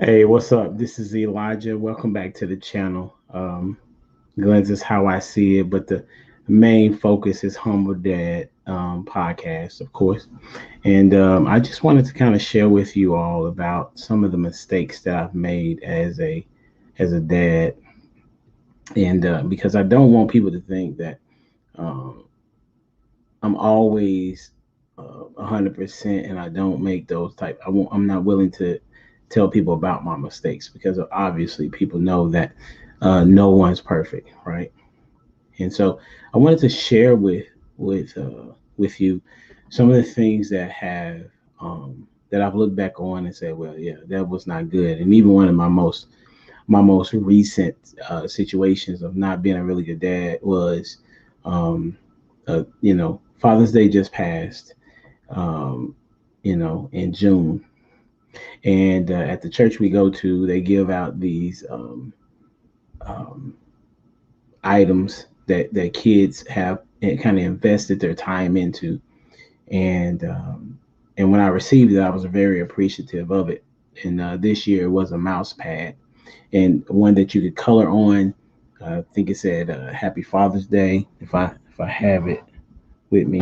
Hey, what's up? This is Elijah. Welcome back to the channel. Glenn's is how I see it, but the main focus is Humble Dad podcast, of course. And I just wanted to kind of share with you all about some of the mistakes that I've made as a dad, and because I don't want people to think that um, I'm always 100% and I don't make those type. I'm not willing to tell people about my mistakes because obviously people know that no one's perfect, right? And so I wanted to share with you some of the things that I've looked back on and said, well, yeah, that was not good. And even one of my most recent situations of not being a really good dad was, Father's Day just passed, um, in June. And at the church we go to, they give out these um, items that kids have kind of invested their time into. And when I received it, I was very appreciative of it. And this year it was a mouse pad and one that you could color on. I think it said Happy Father's Day. If I have it with me,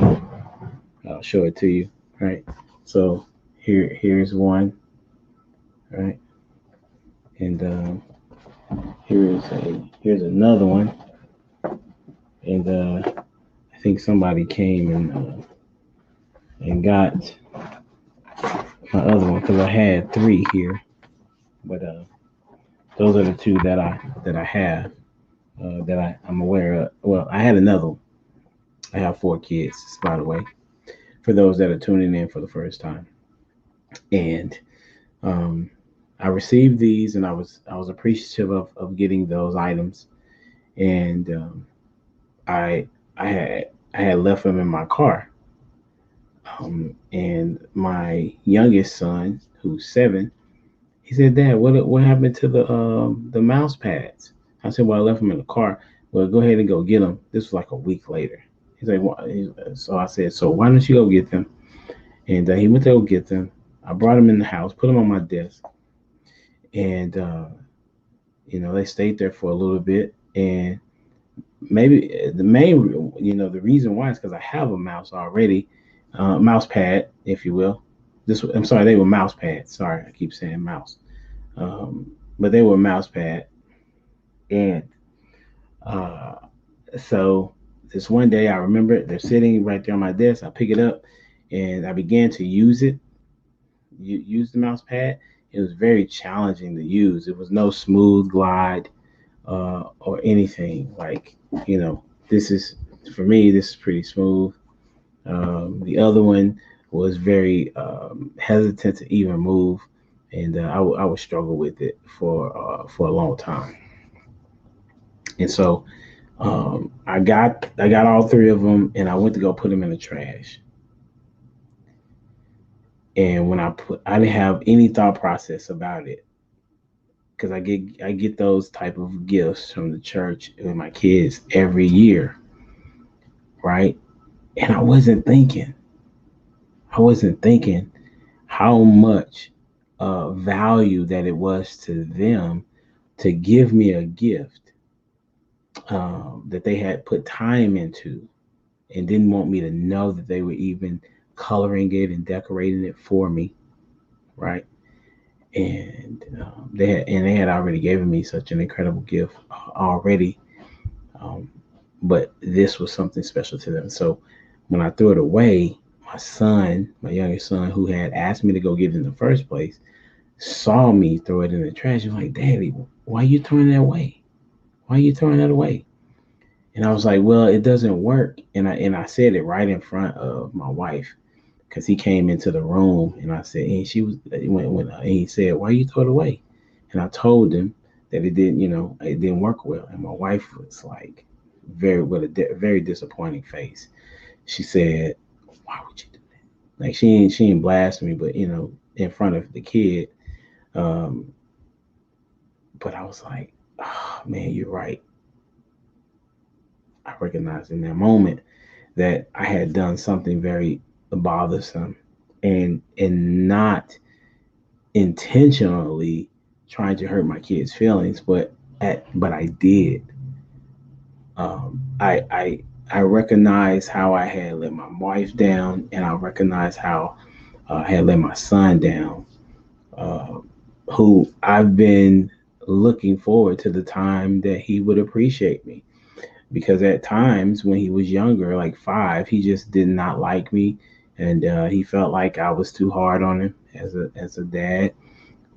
I'll show it to you. Right. So here's one. Right. And here's another one. And I think somebody came and got my other one because I had three here, but those are the two that I have I'm aware of. Well, I had another one. I have four kids, by the way, for those that are tuning in for the first time. And um, I received these, and I was appreciative of getting those items. And I I had left them in my car. And my youngest son, who's 7, he said, "Dad, what happened to the mouse pads?" I said, "Well, I left them in the car." Well, go ahead and go get them. This was like a week later. He's like, "What?" So I said, "So why don't you go get them?" And he went to go get them. I brought them in the house, put them on my desk, and they stayed there for a little bit. And maybe the main, the reason why is because I have a mouse already, mouse pad, if you will. I'm sorry, they were mouse pads. Sorry, I keep saying mouse. Um, but they were mouse pad. And uh, so this one day, I remember they're sitting right there on my desk. I pick it up and I began to use it, use the mouse pad. It was very challenging to use. It was no smooth glide or anything. Like, you know, this is, for me, this is pretty smooth. The other one was very hesitant to even move. And I would struggle with it for a long time. And so I got all three of them, and I went to go put them in the trash. And I didn't have any thought process about it because I get those type of gifts from the church with my kids every year, right? And I wasn't thinking how much value that it was to them to give me a gift that they had put time into and didn't want me to know that they were even coloring it and decorating it for me, right? And they had already given me such an incredible gift already, um, but this was something special to them. So when I threw it away, my youngest son, who had asked me to go get it in the first place, saw me throw it in the trash. He was like, "Daddy, why are you throwing that away? Why are you throwing that away?" And I was like, "Well, it doesn't work." And I said it right in front of my wife because he came into the room, and I said, and she was when and he said, "Why you throw it away?" And I told him that it didn't work well. And my wife was like, very disappointing face. She said, "Why would you do that?" Like she ain't blast me, but in front of the kid. Um, but I was like, "Oh man, you're right." I recognized in that moment that I had done something very bothersome and not intentionally, trying to hurt my kids' feelings, but I did. I recognized how I had let my wife down, and I recognized how I had let my son down. Uh, who I've been looking forward to the time that he would appreciate me, because at times when he was younger, like 5, he just did not like me, and he felt like I was too hard on him as a dad.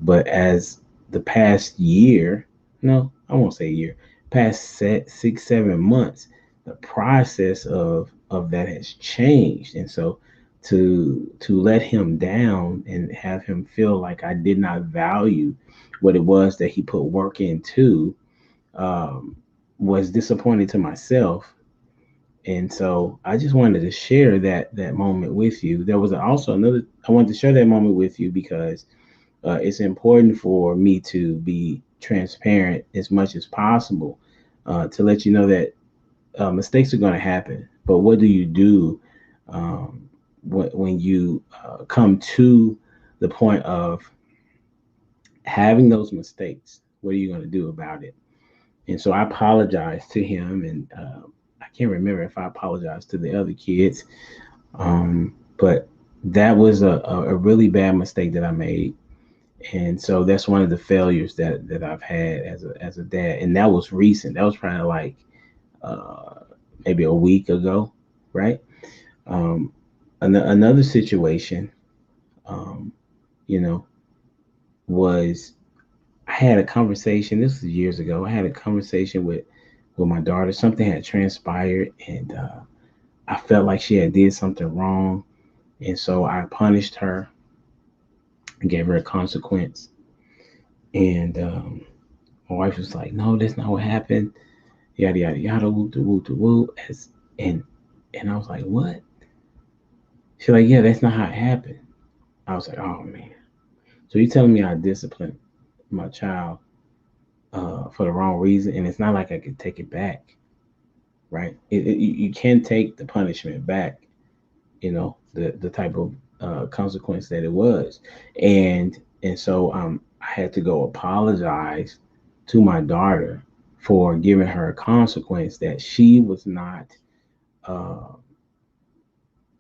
But as the past year, no, I won't say year, past 6, 7 months, the process of that has changed. And so to let him down and have him feel like I did not value what it was that he put work into, um, was disappointing to myself. And so I just wanted to share that moment with you. There was also another, I wanted to share that moment with you because it's important for me to be transparent as much as possible, to let you know that mistakes are going to happen. But what do you do um, when you come to the point of having those mistakes? What are you going to do about it? And so I apologized to him, and I can't remember if I apologized to the other kids, but that was a really bad mistake that I made. And so that's one of the failures that I've had as a dad, and that was recent. That was probably like uh, maybe a week ago, right? Um, another situation, um, you know, was I had a conversation. This was years ago. I had a conversation with my daughter. Something had transpired, and I felt like she had did something wrong, and so I punished her and gave her a consequence. And my wife was like, "No, that's not what happened. Yada yada yada, whoop de whoop de whoop." And and I was like, "What?" She's like, "Yeah, that's not how it happened." I was like, "Oh man." So you telling me I disciplined my child for the wrong reason, and it's not like I could take it back, right? You can take the punishment back, the type of consequence that it was, and so I had to go apologize to my daughter for giving her a consequence that she was not, uh,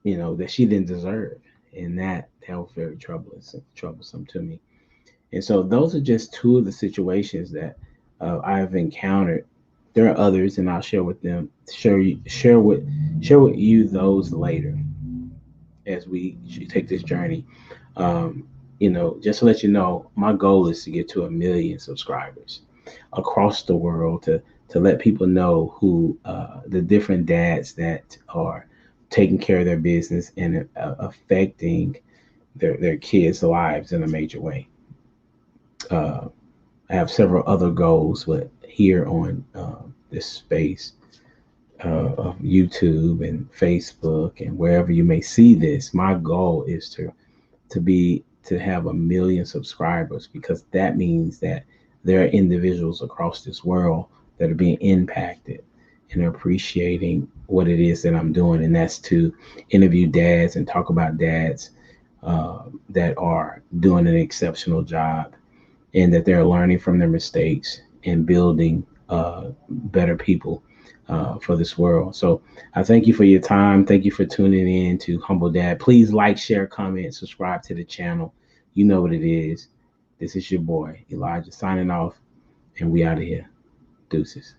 that she didn't deserve, and that was very troublesome to me. And so those are just two of the situations that I've encountered. There are others, and I'll share with them, share with you those later as we take this journey. Um, just to let you know, my goal is to get to 1 million subscribers across the world, to let people know who the different dads that are taking care of their business and affecting their kids' lives in a major way. Uh, I have several other goals, but here on this space of YouTube and Facebook and wherever you may see this, my goal is to have 1 million subscribers, because that means that there are individuals across this world that are being impacted and are appreciating what it is that I'm doing, and that's to interview dads and talk about dads that are doing an exceptional job, and that they're learning from their mistakes and building better people for this world. So I thank you for your time. Thank you for tuning in to Humble Dad. Please like, share, comment, subscribe to the channel. You know what it is. This is your boy, Elijah, signing off, and we out of here. Deuces.